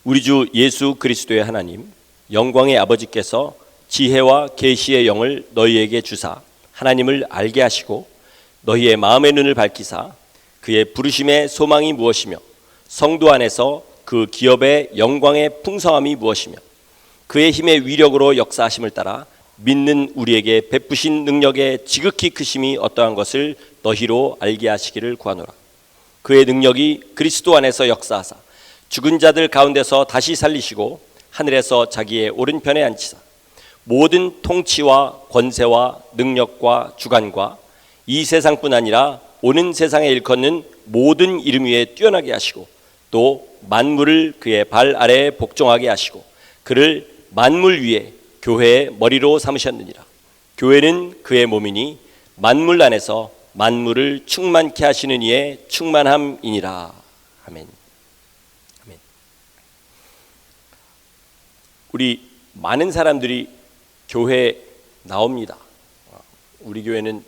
우리 주 예수 그리스도의 하나님, 영광의 아버지께서 지혜와 계시의 영을 너희에게 주사 하나님을 알게 하시고 너희의 마음의 눈을 밝히사 그의 부르심의 소망이 무엇이며 성도 안에서 그 기업의 영광의 풍성함이 무엇이며 그의 힘의 위력으로 역사하심을 따라 믿는 우리에게 베푸신 능력의 지극히 크심이 어떠한 것을 너희로 알게 하시기를 구하노라. 그의 능력이 그리스도 안에서 역사하사 죽은 자들 가운데서 다시 살리시고 하늘에서 자기의 오른편에 앉히사 모든 통치와 권세와 능력과 주관과 이 세상뿐 아니라 오는 세상에 일컫는 모든 이름 위에 뛰어나게 하시고 또 만물을 그의 발 아래에 복종하게 하시고 그를 만물 위에 교회의 머리로 삼으셨느니라. 교회는 그의 몸이니 만물 안에서 만물을 충만케 하시는 이의 충만함이니라. 아멘. 아멘. 우리 많은 사람들이 교회에 나옵니다. 우리 교회는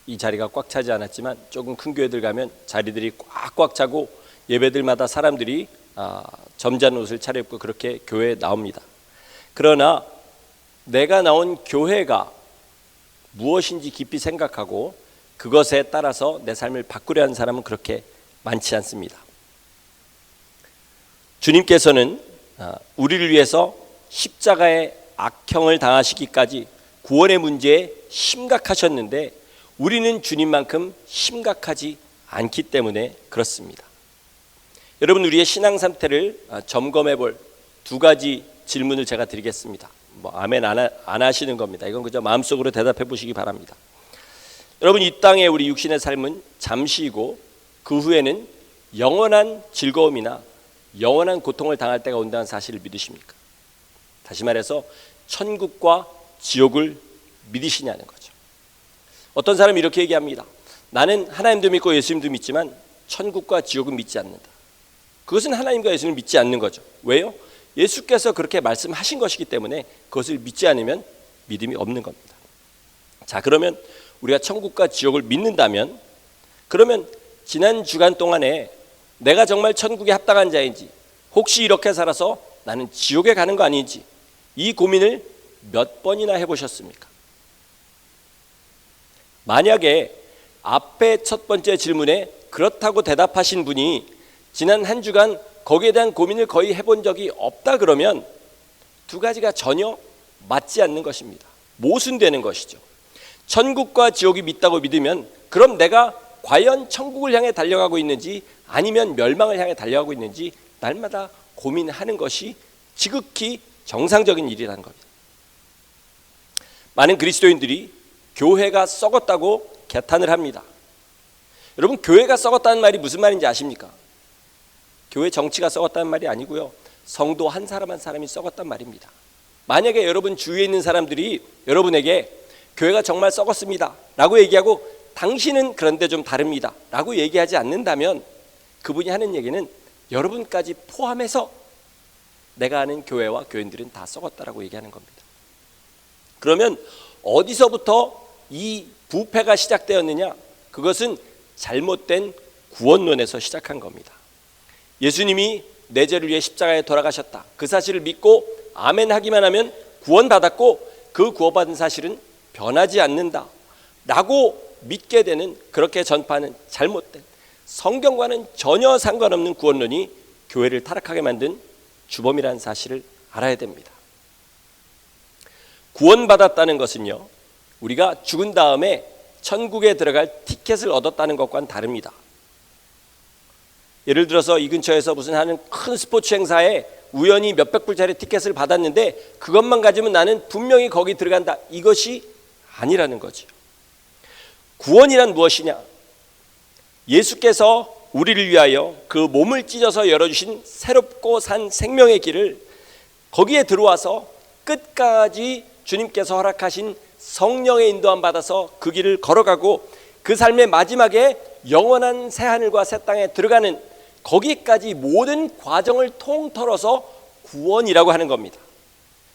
이 자리가 꽉 차지 않았지만 조금 큰 교회들 가면 자리들이 꽉꽉 차고 예배들마다 사람들이 점잖은 옷을 차려입고 그렇게 교회에 나옵니다. 그러나 내가 나온 교회가 무엇인지 깊이 생각하고 그것에 따라서 내 삶을 바꾸려 하는 사람은 그렇게 많지 않습니다. 주님께서는 우리를 위해서 십자가의 악형을 당하시기까지 구원의 문제에 심각하셨는데 우리는 주님만큼 심각하지 않기 때문에 그렇습니다. 여러분, 우리의 신앙 상태를 점검해 볼 두 가지 질문을 제가 드리겠습니다. 아멘 안 하시는 겁니다. 이건 그저 마음속으로 대답해 보시기 바랍니다. 여러분, 이 땅의 우리 육신의 삶은 잠시이고 그 후에는 영원한 즐거움이나 영원한 고통을 당할 때가 온다는 사실을 믿으십니까? 다시 말해서 천국과 지옥을 믿으시냐는 거죠. 어떤 사람이 이렇게 얘기합니다. 나는 하나님도 믿고 예수님도 믿지만 천국과 지옥은 믿지 않는다. 그것은 하나님과 예수님을 믿지 않는 거죠. 왜요? 예수께서 그렇게 말씀하신 것이기 때문에 그것을 믿지 않으면 믿음이 없는 겁니다. 자, 그러면 우리가 천국과 지옥을 믿는다면 그러면 지난 주간 동안에 내가 정말 천국에 합당한 자인지 혹시 이렇게 살아서 나는 지옥에 가는 거 아닌지 이 고민을 몇 번이나 해보셨습니까? 만약에 앞에 첫 번째 질문에 그렇다고 대답하신 분이 지난 한 주간 거기에 대한 고민을 거의 해본 적이 없다 그러면 두 가지가 전혀 맞지 않는 것입니다. 모순되는 것이죠. 천국과 지옥이 믿다고 믿으면 그럼 내가 과연 천국을 향해 달려가고 있는지 아니면 멸망을 향해 달려가고 있는지 날마다 고민하는 것이 지극히 정상적인 일이라는 겁니다. 많은 그리스도인들이 교회가 썩었다고 개탄을 합니다. 여러분, 교회가 썩었다는 말이 무슨 말인지 아십니까? 교회 정치가 썩었다는 말이 아니고요. 성도 한 사람 한 사람이 썩었단 말입니다. 만약에 여러분 주위에 있는 사람들이 여러분에게 교회가 정말 썩었습니다 라고 얘기하고 당신은 그런데 좀 다릅니다 라고 얘기하지 않는다면 그분이 하는 얘기는 여러분까지 포함해서 내가 아는 교회와 교인들은 다 썩었다라고 얘기하는 겁니다. 그러면 어디서부터 이 부패가 시작되었느냐? 그것은 잘못된 구원론에서 시작한 겁니다. 예수님이 내 죄를 위해 십자가에 돌아가셨다. 그 사실을 믿고 아멘 하기만 하면 구원받았고 그 구원받은 사실은 변하지 않는다 라고 믿게 되는, 그렇게 전파하는 잘못된 성경과는 전혀 상관없는 구원론이 교회를 타락하게 만든 주범이라는 사실을 알아야 됩니다. 구원받았다는 것은요, 우리가 죽은 다음에 천국에 들어갈 티켓을 얻었다는 것과는 다릅니다. 예를 들어서 이 근처에서 무슨 하는 큰 스포츠 행사에 우연히 몇백 불짜리 티켓을 받았는데 그것만 가지면 나는 분명히 거기 들어간다, 이것이 아니라는 거죠. 구원이란 무엇이냐? 예수께서 우리를 위하여 그 몸을 찢어서 열어주신 새롭고 산 생명의 길을, 거기에 들어와서 끝까지 주님께서 허락하신 성령의 인도함 받아서 그 길을 걸어가고 그 삶의 마지막에 영원한 새하늘과 새 땅에 들어가는, 거기까지 모든 과정을 통틀어서 구원이라고 하는 겁니다.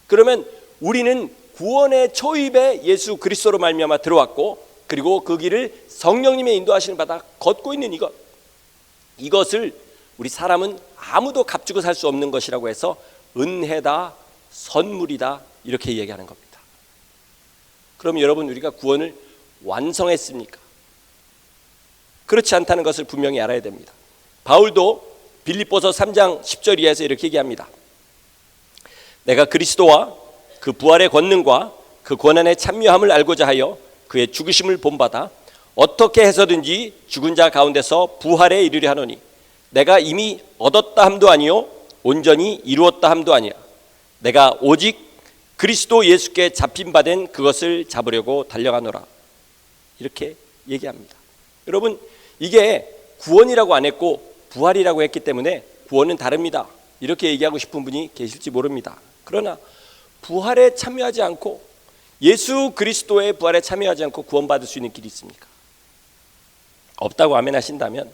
그러면 우리는 구원의 초입에 예수 그리스도로 말미암아 들어왔고, 그리고 그 길을 성령님의 인도하심을 받아 걷고 있는 이것을 우리 사람은 아무도 값주고 살 수 없는 것이라고 해서 은혜다, 선물이다 이렇게 얘기하는 겁니다. 그럼 여러분, 우리가 구원을 완성했습니까? 그렇지 않다는 것을 분명히 알아야 됩니다. 바울도 빌립보서 3장 10절 이하에서 이렇게 얘기합니다. 내가 그리스도와 그 부활의 권능과 그 고난의 참여함을 알고자 하여 그의 죽으심을 본받아 어떻게 해서든지 죽은 자 가운데서 부활에 이르려 하노니 내가 이미 얻었다 함도 아니요 온전히 이루었다 함도 아니라 내가 오직 그리스도 예수께 잡힌 바 된 그것을 잡으려고 달려가노라. 이렇게 얘기합니다. 여러분, 이게 구원이라고 안 했고 부활이라고 했기 때문에 구원은 다릅니다. 이렇게 얘기하고 싶은 분이 계실지 모릅니다. 그러나 부활에 참여하지 않고, 예수 그리스도의 부활에 참여하지 않고 구원받을 수 있는 길이 있습니까? 없다고 아멘 하신다면,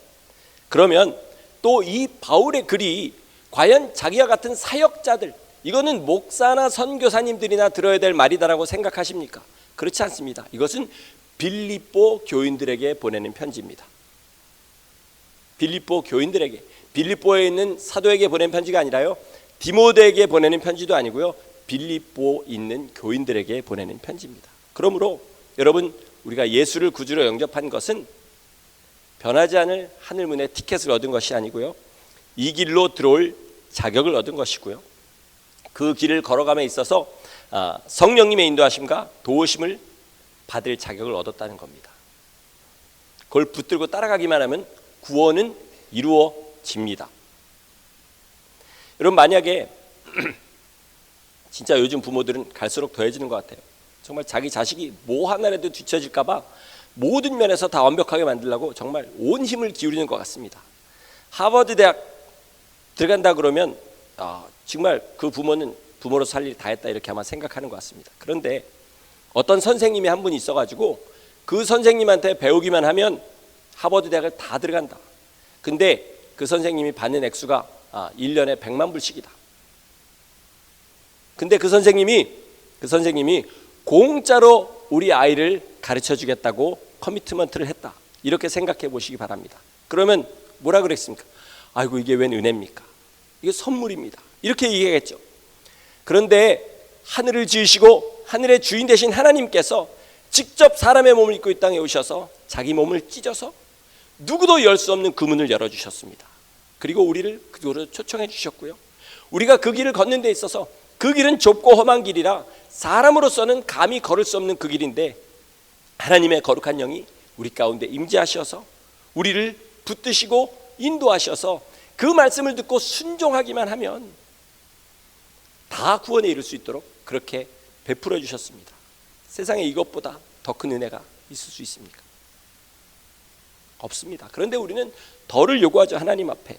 그러면 또 이 바울의 글이 과연 자기와 같은 사역자들, 이거는 목사나 선교사님들이나 들어야 될 말이다라고 생각하십니까? 그렇지 않습니다. 이것은 빌립보 교인들에게 보내는 편지입니다. 빌립보 교인들에게, 빌립보에 있는 사도에게 보낸 편지가 아니라요, 디모데에게 보내는 편지도 아니고요, 빌립보 있는 교인들에게 보내는 편지입니다. 그러므로 여러분, 우리가 예수를 구주로 영접한 것은 변하지 않을 하늘문의 티켓을 얻은 것이 아니고요, 이 길로 들어올 자격을 얻은 것이고요, 그 길을 걸어감에 있어서 성령님의 인도하심과 도우심을 받을 자격을 얻었다는 겁니다. 그걸 붙들고 따라가기만 하면 구원은 이루어집니다. 여러분, 만약에 진짜 요즘 부모들은 갈수록 더해지는 것 같아요. 정말 자기 자식이 뭐 하나라도 뒤처질까 봐 모든 면에서 다 완벽하게 만들려고 정말 온 힘을 기울이는 것 같습니다. 하버드 대학 들어간다 그러면 정말 그 부모는 부모로서 할 일 다 했다 이렇게 아마 생각하는 것 같습니다. 그런데 어떤 선생님이 한 분이 있어가지고 그 선생님한테 배우기만 하면 하버드 대학을 다 들어간다. 근데 그 선생님이 받는 액수가 1년에 100만 불씩이다. 근데 그 선생님이 공짜로 우리 아이를 가르쳐 주겠다고 커미트먼트를 했다. 이렇게 생각해 보시기 바랍니다. 그러면 뭐라 그랬습니까? 아이고, 이게 웬 은혜입니까? 이게 선물입니다. 이렇게 얘기하겠죠. 그런데 하늘을 지으시고 하늘의 주인 되신 하나님께서 직접 사람의 몸을 입고 이 땅에 오셔서 자기 몸을 찢어서 누구도 열 수 없는 그 문을 열어주셨습니다. 그리고 우리를 그쪽으로 초청해 주셨고요, 우리가 그 길을 걷는 데 있어서 그 길은 좁고 험한 길이라 사람으로서는 감히 걸을 수 없는 그 길인데 하나님의 거룩한 영이 우리 가운데 임재하셔서 우리를 붙드시고 인도하셔서 그 말씀을 듣고 순종하기만 하면 다 구원에 이를 수 있도록 그렇게 베풀어 주셨습니다. 세상에 이것보다 더 큰 은혜가 있을 수 있습니까? 없습니다. 그런데 우리는 더를 요구하죠, 하나님 앞에.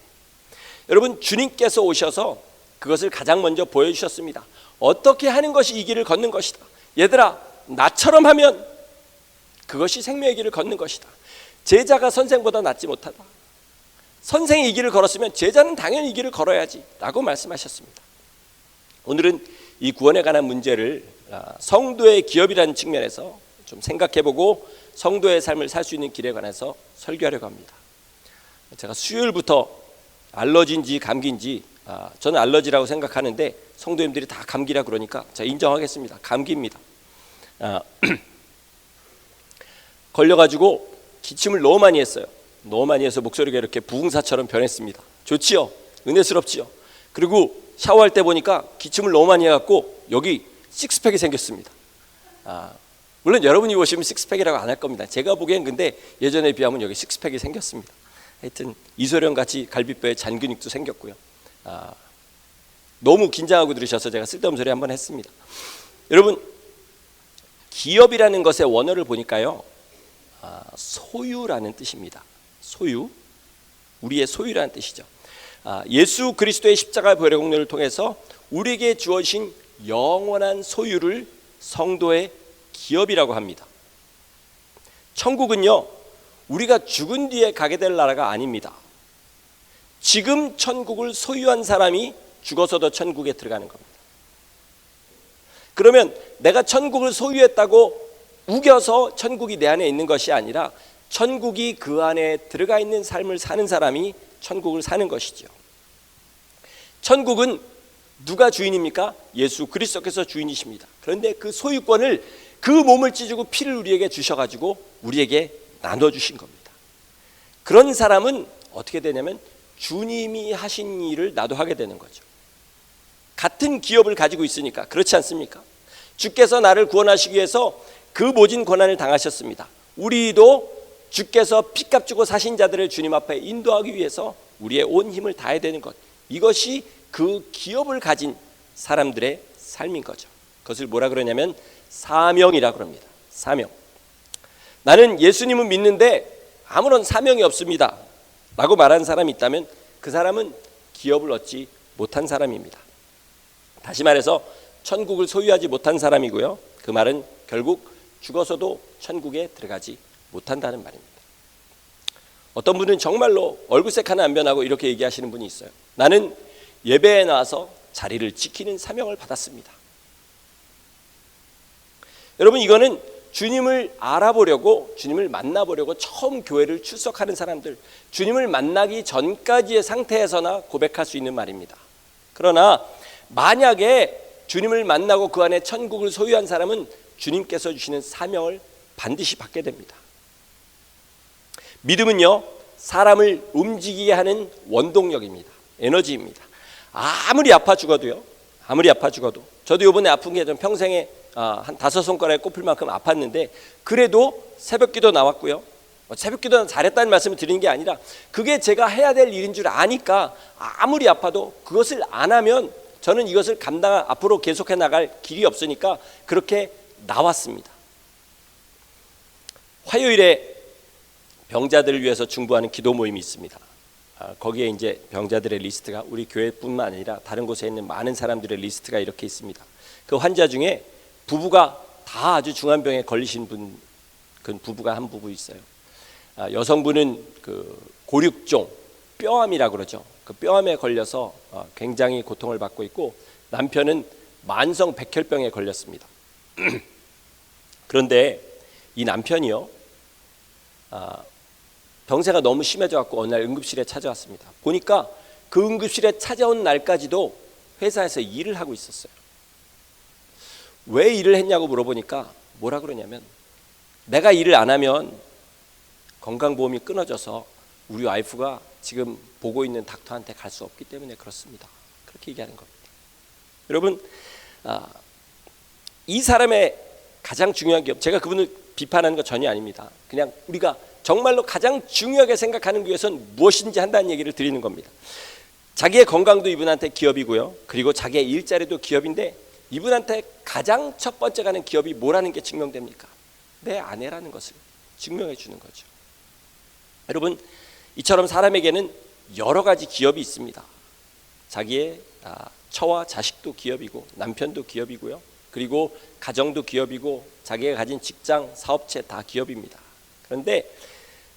여러분, 주님께서 오셔서 그것을 가장 먼저 보여주셨습니다. 어떻게 하는 것이 이 길을 걷는 것이다. 얘들아, 나처럼 하면 그것이 생명의 길을 걷는 것이다. 제자가 선생보다 낫지 못하다. 선생이 이 길을 걸었으면 제자는 당연히 이 길을 걸어야지 라고 말씀하셨습니다. 오늘은 이 구원에 관한 문제를 성도의 기업이라는 측면에서 좀 생각해보고 성도의 삶을 살 수 있는 길에 관해서 설교하려고 합니다. 제가 수요일부터 알러지인지 감기인지, 저는 알러지라고 생각하는데 성도님들이 다 감기라 그러니까 제가 인정하겠습니다. 감기입니다. 걸려가지고 기침을 너무 많이 했어요. 너무 많이 해서 목소리가 이렇게 부흥사처럼 변했습니다. 좋지요? 은혜스럽지요? 그리고 샤워할 때 보니까 기침을 너무 많이 해갖고 여기 식스팩이 생겼습니다. 물론 여러분이 보시면 식스팩이라고 안 할 겁니다. 제가 보기엔 근데 예전에 비하면 여기 식스팩이 생겼습니다. 하여튼 이소련 같이 갈비뼈에 잔근육도 생겼고요. 너무 긴장하고 들으셔서 제가 쓸데없는 소리 한번 했습니다. 여러분, 기업이라는 것의 원어를 보니까요, 소유라는 뜻입니다. 소유, 우리의 소유라는 뜻이죠. 예수 그리스도의 십자가 부활의 공로를 통해서 우리에게 주어진 영원한 소유를 성도의 기업이라고 합니다. 천국은요, 우리가 죽은 뒤에 가게 될 나라가 아닙니다. 지금 천국을 소유한 사람이 죽어서도 천국에 들어가는 겁니다. 그러면 내가 천국을 소유했다고 우겨서 천국이 내 안에 있는 것이 아니라 천국이 그 안에 들어가 있는 삶을 사는 사람이 천국을 사는 것이죠. 천국은 누가 주인입니까? 예수 그리스도께서 주인이십니다. 그런데 그 소유권을 그 몸을 찢고 피를 우리에게 주셔가지고 우리에게 나눠주신 겁니다. 그런 사람은 어떻게 되냐면 주님이 하신 일을 나도 하게 되는 거죠. 같은 기업을 가지고 있으니까. 그렇지 않습니까? 주께서 나를 구원하시기 위해서 그 모진 고난을 당하셨습니다. 우리도 주께서 피값 주고 사신 자들을 주님 앞에 인도하기 위해서 우리의 온 힘을 다해야 되는 것, 이것이 그 기업을 가진 사람들의 삶인 거죠. 그것을 뭐라 그러냐면 사명이라고 합니다. 사명. 나는 예수님은 믿는데 아무런 사명이 없습니다 라고 말하는 사람이 있다면 그 사람은 기업을 얻지 못한 사람입니다. 다시 말해서 천국을 소유하지 못한 사람이고요, 그 말은 결국 죽어서도 천국에 들어가지 못한다는 말입니다. 어떤 분은 정말로 얼굴색 하나 안 변하고 이렇게 얘기하시는 분이 있어요. 나는 예배에 나와서 자리를 지키는 사명을 받았습니다. 여러분, 이거는 주님을 알아보려고, 주님을 만나보려고 처음 교회를 출석하는 사람들, 주님을 만나기 전까지의 상태에서나 고백할 수 있는 말입니다. 그러나 만약에 주님을 만나고 그 안에 천국을 소유한 사람은 주님께서 주시는 사명을 반드시 받게 됩니다. 믿음은요, 사람을 움직이게 하는 원동력입니다. 에너지입니다. 아무리 아파 죽어도요, 아무리 아파 죽어도, 저도 이번에 아픈 게 좀 평생에 한 5손가락에 꼽힐 만큼 아팠는데 그래도 새벽기도 나왔고요, 새벽기도는 잘했다는 말씀을 드리는 게 아니라 그게 제가 해야 될 일인 줄 아니까 아무리 아파도 그것을 안 하면 저는 이것을 앞으로 계속해 나갈 길이 없으니까 그렇게 나왔습니다. 화요일에 병자들을 위해서 중보하는 기도 모임이 있습니다. 거기에 이제 병자들의 리스트가 우리 교회뿐만 아니라 다른 곳에 있는 많은 사람들의 리스트가 이렇게 있습니다. 그 환자 중에 부부가 다 아주 중한 병에 걸리신 분, 그 부부가 한 부부 있어요. 여성분은 그 고륙종 뼈암이라고 그러죠. 그 뼈암에 걸려서 굉장히 고통을 받고 있고, 남편은 만성 백혈병에 걸렸습니다. 그런데 이 남편이요, 병세가 너무 심해져 갖고 어느 날 응급실에 찾아왔습니다. 보니까 그 응급실에 찾아온 날까지도 회사에서 일을 하고 있었어요. 왜 일을 했냐고 물어보니까 뭐라 그러냐면, 내가 일을 안 하면 건강보험이 끊어져서 우리 와이프가 지금 보고 있는 닥터한테 갈 수 없기 때문에 그렇습니다. 그렇게 얘기하는 겁니다. 여러분, 이 사람의 가장 중요한 기업, 제가 그분을 비판하는 거 전혀 아닙니다. 그냥 우리가 정말로 가장 중요하게 생각하는 것은 무엇인지 한다는 얘기를 드리는 겁니다. 자기의 건강도 이분한테 기업이고요, 그리고 자기의 일자리도 기업인데 이분한테 가장 첫 번째 가는 기업이 뭐라는 게 증명됩니까? 내 아내라는 것을 증명해 주는 거죠. 여러분, 이처럼 사람에게는 여러 가지 기업이 있습니다. 자기의 처와 자식도 기업이고, 남편도 기업이고요, 그리고 가정도 기업이고, 자기가 가진 직장, 사업체 다 기업입니다. 그런데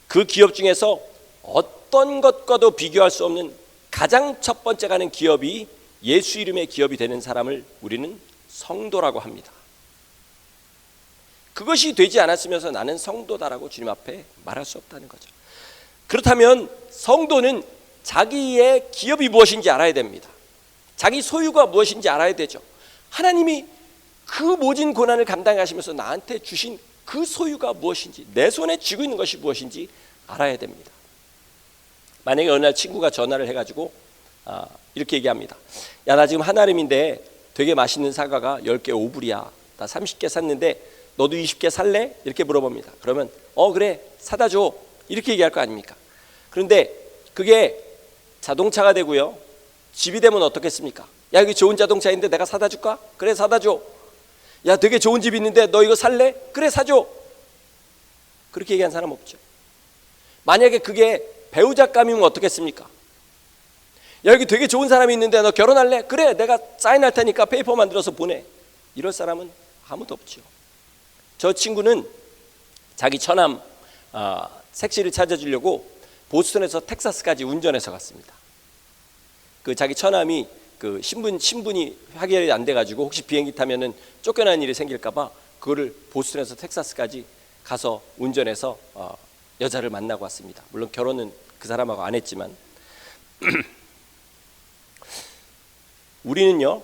그 기업 중에서 어떤 것과도 비교할 수 없는 가장 첫 번째 가는 기업이 예수 이름의 기업이 되는 사람을 우리는 성도라고 합니다. 그것이 되지 않았으면서 나는 성도다라고 주님 앞에 말할 수 없다는 거죠. 그렇다면 성도는 자기의 기업이 무엇인지 알아야 됩니다. 자기 소유가 무엇인지 알아야 되죠. 하나님이 그 모진 고난을 감당하시면서 나한테 주신 그 소유가 무엇인지, 내 손에 쥐고 있는 것이 무엇인지 알아야 됩니다. 만약에 어느 날 친구가 전화를 해가지고 이렇게 얘기합니다. 야, 나 지금 한아름인데 되게 맛있는 사과가 10개 5불이야. 나 30개 샀는데 너도 20개 살래? 이렇게 물어봅니다. 그러면 그래, 사다 줘. 이렇게 얘기할 거 아닙니까? 그런데 그게 자동차가 되고요, 집이 되면 어떻겠습니까? 야, 이거 좋은 자동차인데 내가 사다 줄까? 그래, 사다 줘. 야, 되게 좋은 집이 있는데 너 이거 살래? 그래, 사줘. 그렇게 얘기한 사람 없죠. 만약에 그게 배우자감이면 어떻겠습니까? 야, 여기 되게 좋은 사람이 있는데 너 결혼할래? 그래, 내가 사인할 테니까 페이퍼 만들어서 보내. 이럴 사람은 아무도 없죠. 저 친구는 자기 처남 색시를 찾아주려고 보스턴에서 텍사스까지 운전해서 갔습니다. 그 자기 처남이 그 신분이 확인이 안 돼가지고 혹시 비행기 타면은 쫓겨나는 일이 생길까봐 그거를 보스턴에서 텍사스까지 가서 운전해서 여자를 만나고 왔습니다. 물론 결혼은 그 사람하고 안 했지만, 우리는요,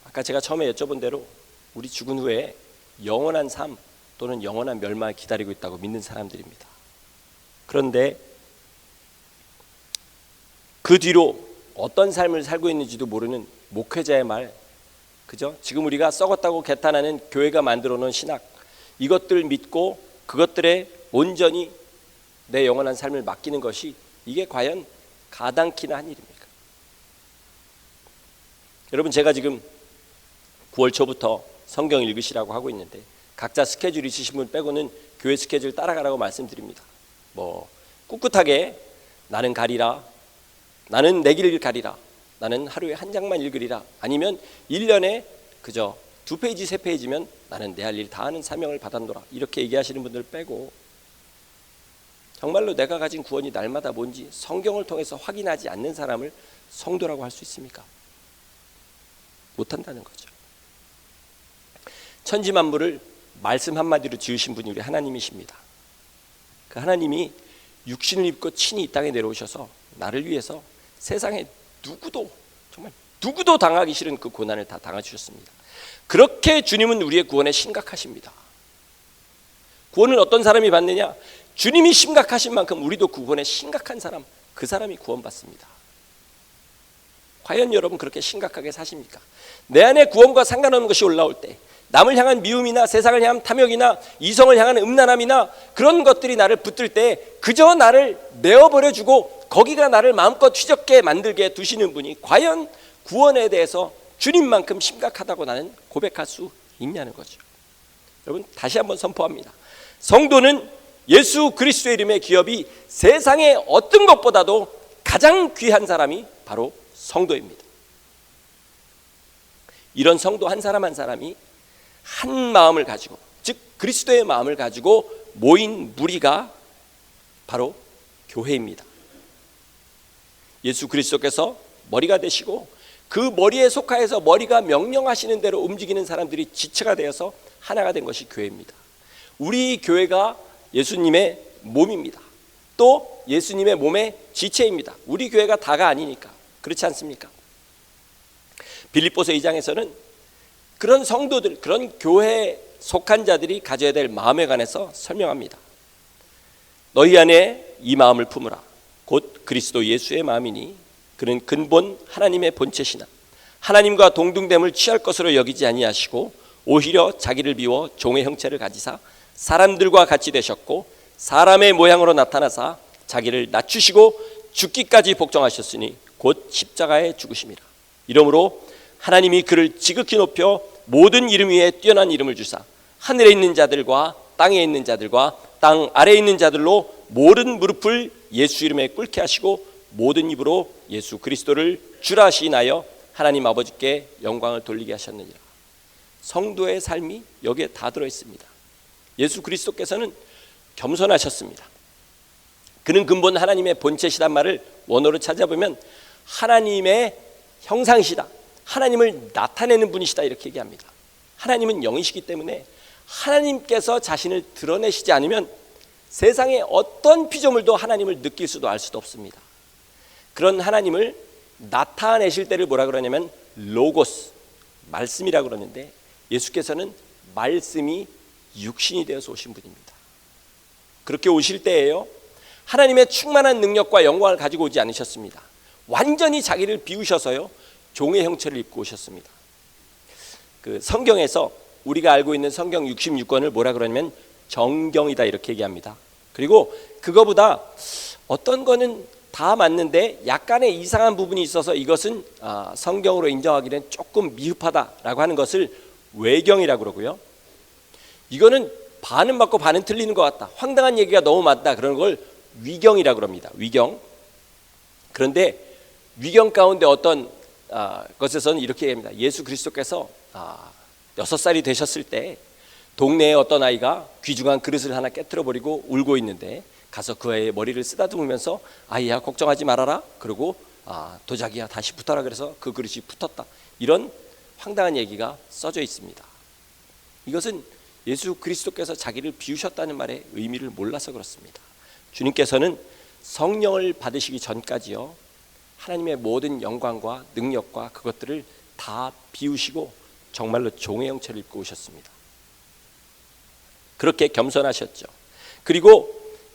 아까 제가 처음에 여쭤본 대로 우리 죽은 후에 영원한 삶 또는 영원한 멸망을 기다리고 있다고 믿는 사람들입니다. 그런데 그 뒤로 어떤 삶을 살고 있는지도 모르는 목회자의 말, 그죠? 지금 우리가 썩었다고 개탄하는 교회가 만들어 놓은 신학, 이것들 믿고 그것들에 온전히 내 영원한 삶을 맡기는 것이 이게 과연 가당키나 한 일입니까? 여러분, 제가 지금 9월 초부터 성경 읽으시라고 하고 있는데 각자 스케줄 있으신 분 빼고는 교회 스케줄 따라가라고 말씀드립니다. 뭐 꿋꿋하게 나는 가리라, 나는 내 길을 가리라, 나는 하루에 한 장만 읽으리라, 아니면 1년에 그저 2페이지 3페이지면 나는 내 할 일 다 하는 사명을 받았노라, 이렇게 얘기하시는 분들 빼고 정말로 내가 가진 구원이 날마다 뭔지 성경을 통해서 확인하지 않는 사람을 성도라고 할 수 있습니까? 못한다는 거죠. 천지만물을 말씀 한마디로 지으신 분이 우리 하나님이십니다. 그 하나님이 육신을 입고 친히 이 땅에 내려오셔서 나를 위해서 세상에 누구도, 정말 누구도 당하기 싫은 그 고난을 다 당해주셨습니다. 그렇게 주님은 우리의 구원에 심각하십니다. 구원을 어떤 사람이 받느냐? 주님이 심각하신 만큼 우리도 구원에 심각한 사람, 그 사람이 구원받습니다. 과연 여러분 그렇게 심각하게 사십니까? 내 안에 구원과 상관없는 것이 올라올 때, 남을 향한 미움이나 세상을 향한 탐욕이나 이성을 향한 음란함이나 그런 것들이 나를 붙들 때 그저 나를 내어버려주고 거기가 나를 마음껏 휘젓게 만들게 두시는 분이 과연 구원에 대해서 주님만큼 심각하다고 나는 고백할 수 있냐는 거죠. 여러분, 다시 한번 선포합니다. 성도는 예수 그리스도의 이름의 기업이 세상의 어떤 것보다도 가장 귀한 사람이 바로 성도입니다. 이런 성도 한 사람 한 사람이 한 마음을 가지고, 즉 그리스도의 마음을 가지고 모인 무리가 바로 교회입니다. 예수 그리스도께서 머리가 되시고 그 머리에 속하여서 머리가 명령하시는 대로 움직이는 사람들이 지체가 되어서 하나가 된 것이 교회입니다. 우리 교회가 예수님의 몸입니다. 또 예수님의 몸의 지체입니다. 우리 교회가 다가 아니니까. 그렇지 않습니까? 빌립보서 2장에서는 그런 성도들, 그런 교회에 속한 자들이 가져야 될 마음에 관해서 설명합니다. 너희 안에 이 마음을 품으라. 곧 그리스도 예수의 마음이니 그는 근본 하나님의 본체시나 하나님과 동등됨을 취할 것으로 여기지 아니하시고 오히려 자기를 비워 종의 형체를 가지사 사람들과 같이 되셨고 사람의 모양으로 나타나사 자기를 낮추시고 죽기까지 복종하셨으니 곧 십자가에 죽으심이라. 이러므로 하나님이 그를 지극히 높여 모든 이름 위에 뛰어난 이름을 주사 하늘에 있는 자들과 땅에 있는 자들과 땅 아래에 있는 자들로 모든 무릎을 예수 이름에 꿇게 하시고 모든 입으로 예수 그리스도를 주라 시인하여 하나님 아버지께 영광을 돌리게 하셨느니라. 성도의 삶이 여기에 다 들어있습니다. 예수 그리스도께서는 겸손하셨습니다. 그는 근본 하나님의 본체시란 말을 원어로 찾아보면 하나님의 형상이시다, 하나님을 나타내는 분이시다, 이렇게 얘기합니다. 하나님은 영이시기 때문에 하나님께서 자신을 드러내시지 않으면 세상의 어떤 피조물도 하나님을 느낄 수도 알 수도 없습니다. 그런 하나님을 나타내실 때를 뭐라 그러냐면 로고스, 말씀이라고 그러는데 예수께서는 말씀이 육신이 되어서 오신 분입니다. 그렇게 오실 때에요, 하나님의 충만한 능력과 영광을 가지고 오지 않으셨습니다. 완전히 자기를 비우셔서요, 종의 형체를 입고 오셨습니다. 그 성경에서 우리가 알고 있는 성경 66권을 뭐라 그러냐면 정경이다, 이렇게 얘기합니다. 그리고 그거보다 어떤 거는 다 맞는데 약간의 이상한 부분이 있어서 이것은 성경으로 인정하기는 조금 미흡하다라고 하는 것을 외경이라고 그러고요. 이거는 반은 맞고 반은 틀리는 것 같다, 황당한 얘기가 너무 많다, 그런 걸 위경이라고 합니다. 위경. 그런데 위경 가운데 어떤 것에서는 이렇게 얘기합니다. 예수 그리스도께서 6살이 되셨을 때 동네에 어떤 아이가 귀중한 그릇을 하나 깨트려 버리고 울고 있는데 가서 그 아이의 머리를 쓰다듬으면서 아이야 걱정하지 말아라, 그리고 도자기야 다시 붙어라, 그래서 그 그릇이 붙었다, 이런 황당한 얘기가 써져 있습니다. 이것은 예수 그리스도께서 자기를 비우셨다는 말의 의미를 몰라서 그렇습니다. 주님께서는 성령을 받으시기 전까지요, 하나님의 모든 영광과 능력과 그것들을 다 비우시고 정말로 종의 형체를 입고 오셨습니다. 그렇게 겸손하셨죠. 그리고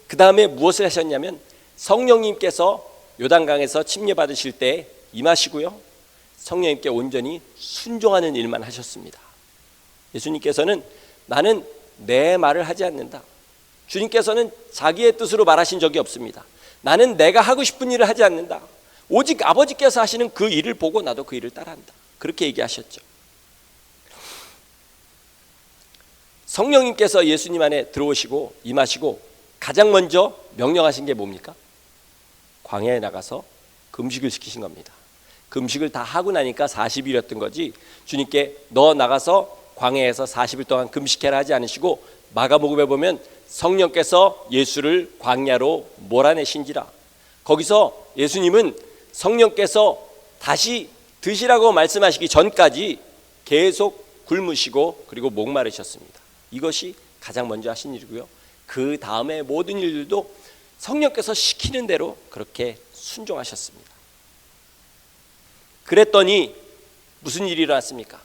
그 다음에 무엇을 하셨냐면 성령님께서 요단강에서 침례받으실 때 임하시고요, 성령님께 온전히 순종하는 일만 하셨습니다. 예수님께서는 나는 내 말을 하지 않는다. 주님께서는 자기의 뜻으로 말하신 적이 없습니다. 나는 내가 하고 싶은 일을 하지 않는다. 오직 아버지께서 하시는 그 일을 보고 나도 그 일을 따라한다. 그렇게 얘기하셨죠. 성령님께서 예수님 안에 들어오시고 임하시고 가장 먼저 명령하신 게 뭡니까? 광야에 나가서 금식을 시키신 겁니다. 금식을 다 하고 나니까 40일이었던 거지, 주님께 너 나가서 광야에서 40일 동안 금식해라 하지 않으시고 마가복음에 보면 성령께서 예수를 광야로 몰아내신지라, 거기서 예수님은 성령께서 다시 드시라고 말씀하시기 전까지 계속 굶으시고 그리고 목마르셨습니다. 이것이 가장 먼저 하신 일이고요, 그 다음에 모든 일들도 성령께서 시키는 대로 그렇게 순종하셨습니다. 그랬더니 무슨 일이 일어났습니까?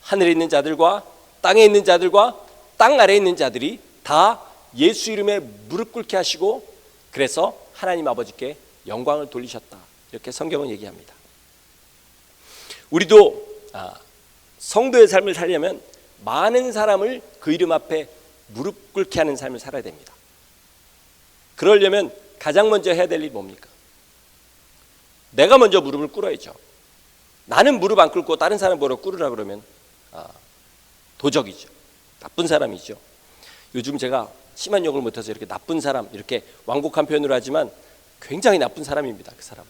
하늘에 있는 자들과 땅에 있는 자들과 땅 아래에 있는 자들이 다 예수 이름에 무릎 꿇게 하시고 그래서 하나님 아버지께 영광을 돌리셨다. 이렇게 성경은 얘기합니다. 우리도 성도의 삶을 살려면 많은 사람을 그 이름 앞에 무릎 꿇게 하는 삶을 살아야 됩니다. 그러려면 가장 먼저 해야 될 일이 뭡니까? 내가 먼저 무릎을 꿇어야죠. 나는 무릎 안 꿇고 다른 사람 무릎 꿇으라 그러면 도적이죠. 나쁜 사람이죠. 요즘 제가 심한 욕을 못해서 이렇게 나쁜 사람, 이렇게 완곡한 표현으로 하지만 굉장히 나쁜 사람입니다. 그 사람은.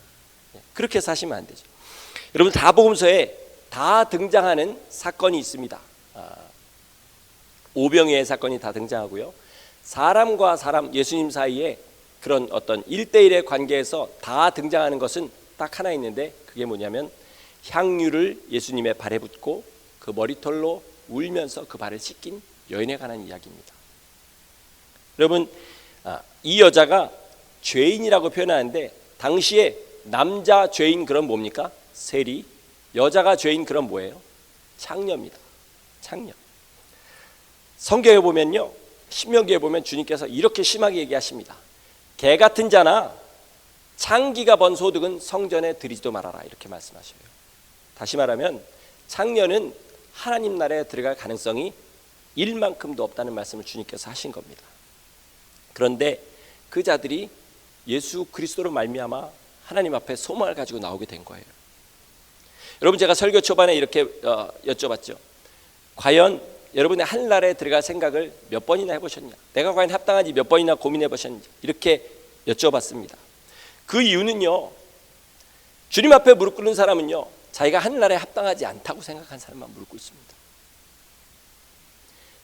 그렇게 사시면 안 되죠. 여러분, 다복음서에 다 등장하는 사건이 있습니다. 오병이의 사건이 다 등장하고요, 사람과 사람, 예수님 사이에 그런 어떤 1대1의 관계에서 다 등장하는 것은 딱 하나 있는데, 그게 뭐냐면 향유를 예수님의 발에 붓고 그 머리털로 울면서 그 발을 씻긴 여인에 관한 이야기입니다. 여러분, 이 여자가 죄인이라고 표현하는데 당시에 남자 죄인 그럼 뭡니까? 세리. 여자가 죄인 그럼 뭐예요? 창녀입니다. 창녀. 성경에 보면요, 신명기에 보면 주님께서 이렇게 심하게 얘기하십니다. 개 같은 자나 창기가 번 소득은 성전에 들이지도 말아라, 이렇게 말씀하셔요. 다시 말하면 창녀는 하나님 나라에 들어갈 가능성이 1만큼도 없다는 말씀을 주님께서 하신 겁니다. 그런데 그 자들이 예수 그리스도로 말미암아 하나님 앞에 소망을 가지고 나오게 된 거예요. 여러분, 제가 설교 초반에 이렇게 여쭤봤죠. 과연 여러분의 하늘나라에 들어갈 생각을 몇 번이나 해보셨냐? 내가 과연 합당한지 몇 번이나 고민해 보셨는지 이렇게 여쭤봤습니다. 그 이유는요, 주님 앞에 무릎 꿇는 사람은요, 자기가 하늘나라에 합당하지 않다고 생각한 사람만 무릎 꿇습니다.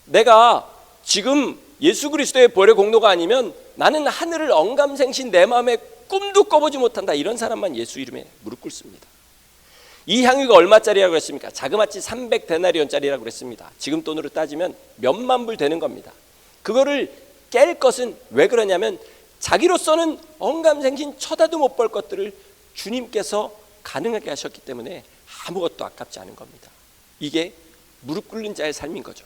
내가 지금 예수 그리스도의 보혈의 공로가 아니면 나는 하늘을 언감생신 내 마음에 꿈도 꿔보지 못한다, 이런 사람만 예수 이름에 무릎 꿇습니다. 이 향유가 얼마짜리라고 했습니까? 자그마치 300데나리온짜리라고 그랬습니다. 지금 돈으로 따지면 몇만 불 되는 겁니다. 그거를 깰 것은 왜 그러냐면 자기로서는 언감생신 쳐다도 못 볼 것들을 주님께서 가능하게 하셨기 때문에 아무것도 아깝지 않은 겁니다. 이게 무릎 꿇는 자의 삶인 거죠.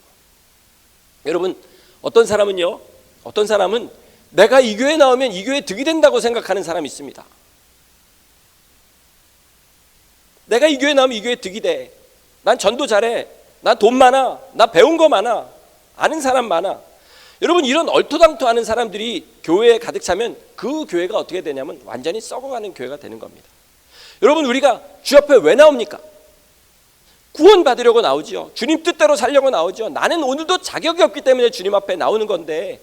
여러분, 어떤 사람은 내가 이 교회에 나오면 이 교회에 득이 된다고 생각하는 사람이 있습니다. 내가 이 교회에 나오면 이 교회에 득이 돼. 난 전도 잘해. 난 돈 많아. 나 배운 거 많아. 아는 사람 많아. 여러분, 이런 얼토당토하는 사람들이 교회에 가득 차면 그 교회가 어떻게 되냐면 완전히 썩어가는 교회가 되는 겁니다. 여러분, 우리가 주 앞에 왜 나옵니까? 구원 받으려고 나오죠. 주님 뜻대로 살려고 나오죠. 나는 오늘도 자격이 없기 때문에 주님 앞에 나오는 건데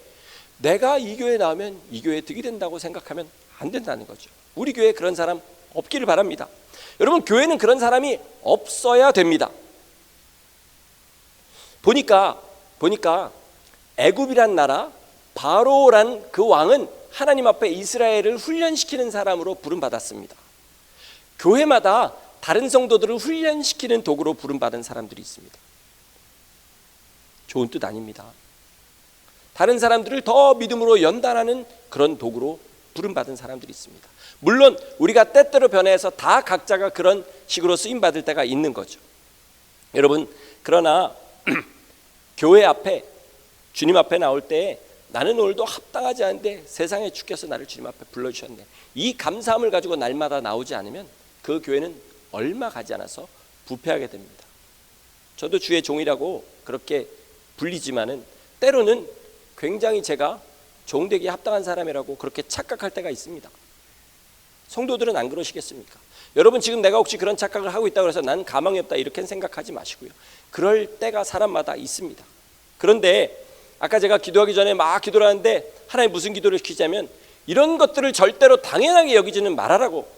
내가 이 교회에 나오면 이 교회에 득이 된다고 생각하면 안 된다는 거죠. 우리 교회에 그런 사람 없기를 바랍니다. 여러분, 교회는 그런 사람이 없어야 됩니다. 보니까 애굽이란 나라, 바로란 그 왕은 하나님 앞에 이스라엘을 훈련시키는 사람으로 부름받았습니다. 교회마다 다른 성도들을 훈련시키는 도구로 부름받은 사람들이 있습니다. 좋은 뜻 아닙니다. 다른 사람들을 더 믿음으로 연단하는 그런 도구로 부름받은 사람들이 있습니다. 물론 우리가 때때로 변해서 다 각자가 그런 식으로 쓰임받을 때가 있는 거죠. 여러분, 그러나 교회 앞에, 주님 앞에 나올 때 나는 오늘도 합당하지 않은데 세상에 주께서 나를 주님 앞에 불러주셨네, 이 감사함을 가지고 날마다 나오지 않으면 그 교회는 얼마 가지 않아서 부패하게 됩니다. 저도 주의 종이라고 그렇게 불리지만은 때로는 굉장히 제가 종되기에 합당한 사람이라고 그렇게 착각할 때가 있습니다. 성도들은 안 그러시겠습니까? 여러분, 지금 내가 혹시 그런 착각을 하고 있다고 해서 난 가망이 없다 이렇게 생각하지 마시고요. 그럴 때가 사람마다 있습니다. 그런데 아까 제가 기도하기 전에 막 기도를 하는데 하나님 무슨 기도를 시키자면 이런 것들을 절대로 당연하게 여기지는 말아라고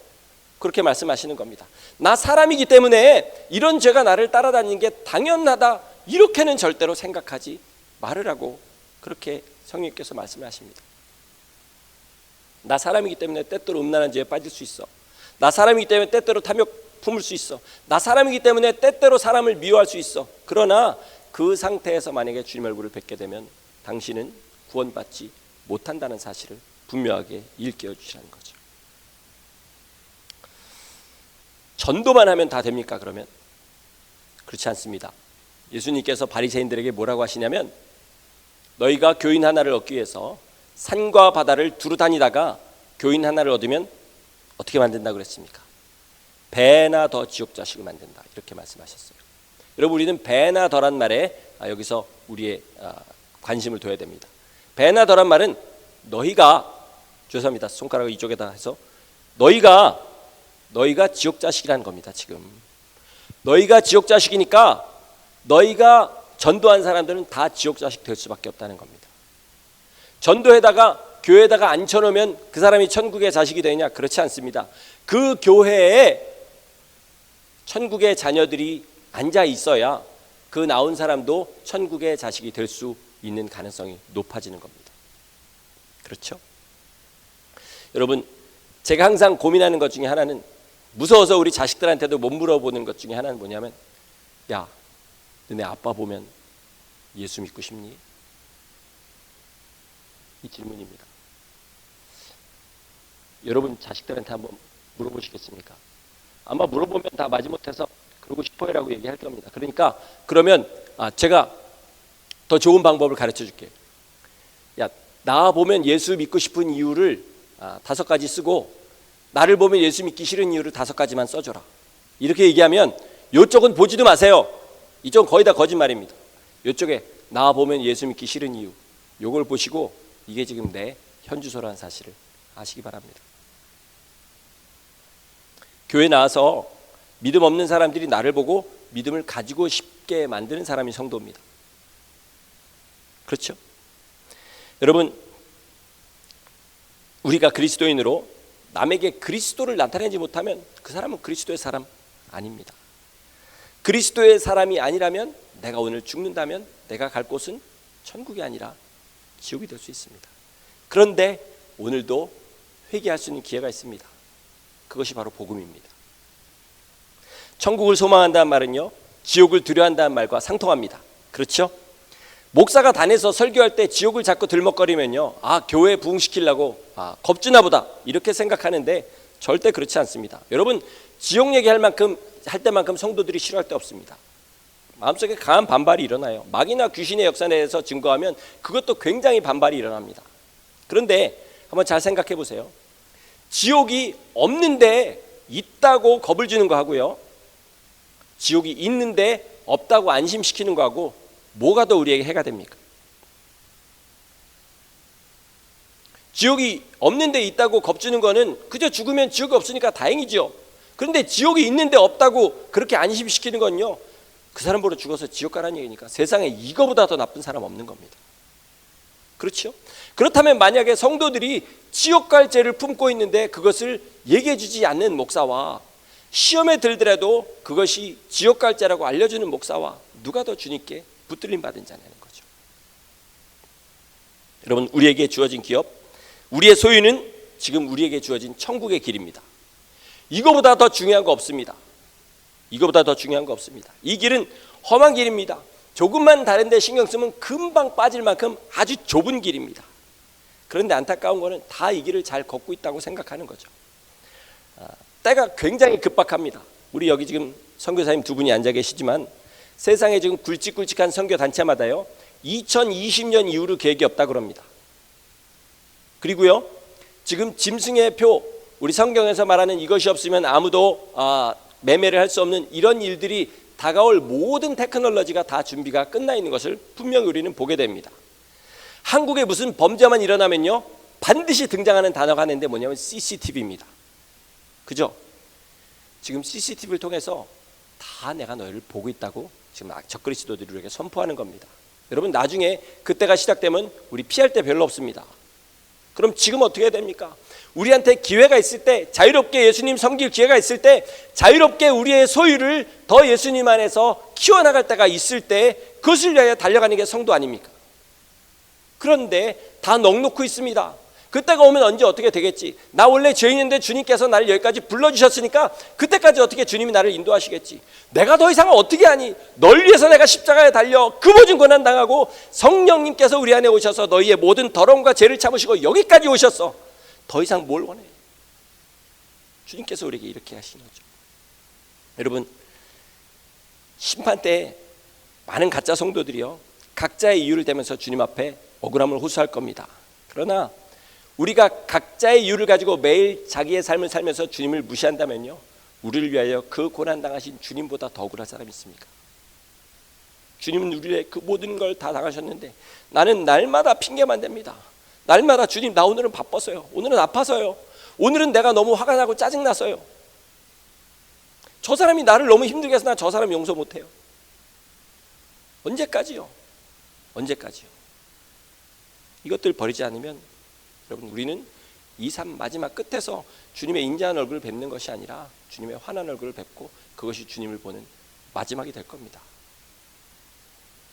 그렇게 말씀하시는 겁니다. 나 사람이기 때문에 이런 죄가 나를 따라다니는 게 당연하다 이렇게는 절대로 생각하지 말으라고 그렇게 성령께서 말씀하십니다. 나 사람이기 때문에 때때로 음란한 죄에 빠질 수 있어. 나 사람이기 때문에 때때로 탐욕 품을 수 있어. 나 사람이기 때문에 때때로 사람을 미워할 수 있어. 그러나 그 상태에서 만약에 주님 얼굴을 뵙게 되면 당신은 구원받지 못한다는 사실을 분명하게 일깨워 주시라는 거죠. 전도만 하면 다 됩니까? 그러면 그렇지 않습니다. 예수님께서 바리새인들에게 뭐라고 하시냐면 너희가 교인 하나를 얻기 위해서 산과 바다를 두루 다니다가 교인 하나를 얻으면 어떻게 만든다고 그랬습니까? 배나 더 지옥 자식을 만든다 이렇게 말씀하셨어요. 여러분, 우리는 배나 더란 말에 여기서 우리의 관심을 둬야 됩니다. 배나 더란 말은 너희가, 죄송합니다, 손가락을 이쪽에다 해서 너희가 지옥 자식이라는 겁니다. 지금 너희가 지옥 자식이니까 너희가 전도한 사람들은 다 지옥 자식 될 수밖에 없다는 겁니다. 전도에다가 교회에다가 앉혀놓으면 그 사람이 천국의 자식이 되느냐? 그렇지 않습니다. 그 교회에 천국의 자녀들이 앉아 있어야 그 나온 사람도 천국의 자식이 될 수 있는 가능성이 높아지는 겁니다. 그렇죠? 여러분, 제가 항상 고민하는 것 중에 하나는, 무서워서 우리 자식들한테도 못 물어보는 것 중에 하나는 뭐냐면, 야, 너네 아빠 보면 예수 믿고 싶니? 이 질문입니다. 여러분 자식들한테 한번 물어보시겠습니까? 아마 물어보면 다 마지못해서 그러고 싶어요라고 얘기할 겁니다. 그러니까 그러면 제가 더 좋은 방법을 가르쳐 줄게요. 야, 나 보면 예수 믿고 싶은 이유를 5가지 쓰고 나를 보면 예수 믿기 싫은 이유를 5가지만 써줘라. 이렇게 얘기하면 이쪽은 보지도 마세요. 이쪽은 거의 다 거짓말입니다. 이쪽에 나 보면 예수 믿기 싫은 이유, 요걸 보시고 이게 지금 내 현주소라는 사실을 아시기 바랍니다. 교회 나와서 믿음 없는 사람들이 나를 보고 믿음을 가지고 싶게 만드는 사람이 성도입니다. 그렇죠? 여러분, 우리가 그리스도인으로 남에게 그리스도를 나타내지 못하면 그 사람은 그리스도의 사람 아닙니다. 그리스도의 사람이 아니라면, 내가 오늘 죽는다면 내가 갈 곳은 천국이 아니라 지옥이 될 수 있습니다. 그런데 오늘도 회개할 수 있는 기회가 있습니다. 그것이 바로 복음입니다. 천국을 소망한다는 말은요, 지옥을 두려워한다는 말과 상통합니다. 그렇죠? 목사가 단에서 설교할 때 지옥을 자꾸 들먹거리면요, 교회 부흥시키려고 겁주나 보다 이렇게 생각하는데 절대 그렇지 않습니다. 여러분, 지옥 얘기할 만큼 할 때만큼 성도들이 싫어할 데 없습니다. 마음속에 강한 반발이 일어나요. 마귀나 귀신의 역사 내에서 증거하면 그것도 굉장히 반발이 일어납니다. 그런데 한번 잘 생각해 보세요. 지옥이 없는데 있다고 겁을 주는 거 하고요, 지옥이 있는데 없다고 안심시키는 거하고 뭐가 더 우리에게 해가 됩니까? 지옥이 없는데 있다고 겁주는 거는 그저 죽으면 지옥이 없으니까 다행이죠. 그런데 지옥이 있는데 없다고 그렇게 안심시키는 건요, 그 사람 보러 죽어서 지옥 가라는 얘기니까 세상에 이거보다 더 나쁜 사람 없는 겁니다. 그렇죠? 그렇다면 만약에 성도들이 지옥 갈 죄를 품고 있는데 그것을 얘기해 주지 않는 목사와 시험에 들더라도 그것이 지옥 갈 죄라고 알려주는 목사와 누가 더 주님께 붙들림 받은 자냐는 거죠. 여러분, 우리에게 주어진 기업, 우리의 소유는 지금 우리에게 주어진 천국의 길입니다. 이거보다 더 중요한 거 없습니다. 이거보다 더 중요한 거 없습니다. 이 길은 험한 길입니다. 조금만 다른 데 신경 쓰면 금방 빠질 만큼 아주 좁은 길입니다. 그런데 안타까운 거는 다 이 길을 잘 걷고 있다고 생각하는 거죠. 때가 굉장히 급박합니다. 우리 여기 지금 선교사님 두 분이 앉아 계시지만 세상에 지금 굵직굵직한 선교 단체마다요 2020년 이후로 계획이 없다 그럽니다. 그리고요 지금 짐승의 표, 우리 성경에서 말하는 이것이 없으면 아무도 매매를 할 수 없는 이런 일들이 다가올 모든 테크놀로지가 다 준비가 끝나 있는 것을 분명히 우리는 보게 됩니다. 한국에 무슨 범죄만 일어나면요 반드시 등장하는 단어가 하나인데 뭐냐면 CCTV입니다. 그죠? 지금 CCTV를 통해서 다 내가 너희를 보고 있다고 지금 적그리스도들이 우리에게 선포하는 겁니다. 여러분 나중에 그때가 시작되면 우리 피할 데 별로 없습니다. 그럼 지금 어떻게 해야 됩니까? 우리한테 기회가 있을 때, 자유롭게 예수님 섬길 기회가 있을 때, 자유롭게 우리의 소유를 더 예수님 안에서 키워나갈 때가 있을 때 그것을 위하여 달려가는 게 성도 아닙니까? 그런데 다 넋놓고 있습니다. 그때가 오면 언제 어떻게 되겠지? 나 원래 죄인인데 주님께서 나를 여기까지 불러주셨으니까 그때까지 어떻게 주님이 나를 인도하시겠지? 내가 더 이상 어떻게 하니? 널 위해서 내가 십자가에 달려 금오진 고난 당하고 성령님께서 우리 안에 오셔서 너희의 모든 더러움과 죄를 참으시고 여기까지 오셨어. 더 이상 뭘 원해? 주님께서 우리에게 이렇게 하시는 거죠. 여러분 심판 때 많은 가짜 성도들이요 각자의 이유를 대면서 주님 앞에 억울함을 호소할 겁니다. 그러나 우리가 각자의 이유를 가지고 매일 자기의 삶을 살면서 주님을 무시한다면요 우리를 위하여 그 고난당하신 주님보다 더 억울한 사람이 있습니까? 주님은 우리의 그 모든 걸 다 당하셨는데 나는 날마다 핑계만 댑니다. 날마다 주님 나 오늘은 바빠서요, 오늘은 아파서요, 오늘은 내가 너무 화가 나고 짜증나서요, 저 사람이 나를 너무 힘들게 해서 나 저 사람 용서 못해요. 언제까지요? 언제까지요? 이것들 버리지 않으면 여러분 우리는 이 삶 마지막 끝에서 주님의 인자한 얼굴을 뵙는 것이 아니라 주님의 환한 얼굴을 뵙고 그것이 주님을 보는 마지막이 될 겁니다.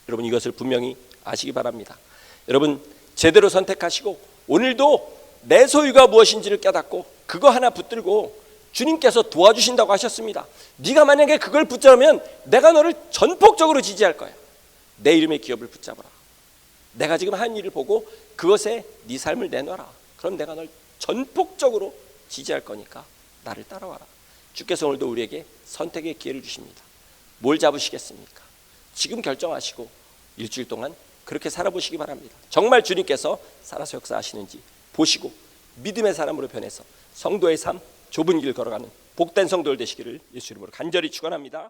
여러분 이것을 분명히 아시기 바랍니다. 여러분 제대로 선택하시고 오늘도 내 소유가 무엇인지를 깨닫고 그거 하나 붙들고 주님께서 도와주신다고 하셨습니다. 네가 만약에 그걸 붙잡으면 내가 너를 전폭적으로 지지할 거야. 내 이름의 기업을 붙잡아라. 내가 지금 한 일을 보고 그것에 네 삶을 내놔라. 그럼 내가 널 전폭적으로 지지할 거니까 나를 따라와라. 주께서 오늘도 우리에게 선택의 기회를 주십니다. 뭘 잡으시겠습니까? 지금 결정하시고 일주일 동안 그렇게 살아보시기 바랍니다. 정말 주님께서 살아서 역사하시는지 보시고 믿음의 사람으로 변해서 성도의 삶, 좁은 길 걸어가는 복된 성도들 되시기를 예수 이름으로 간절히 축원합니다.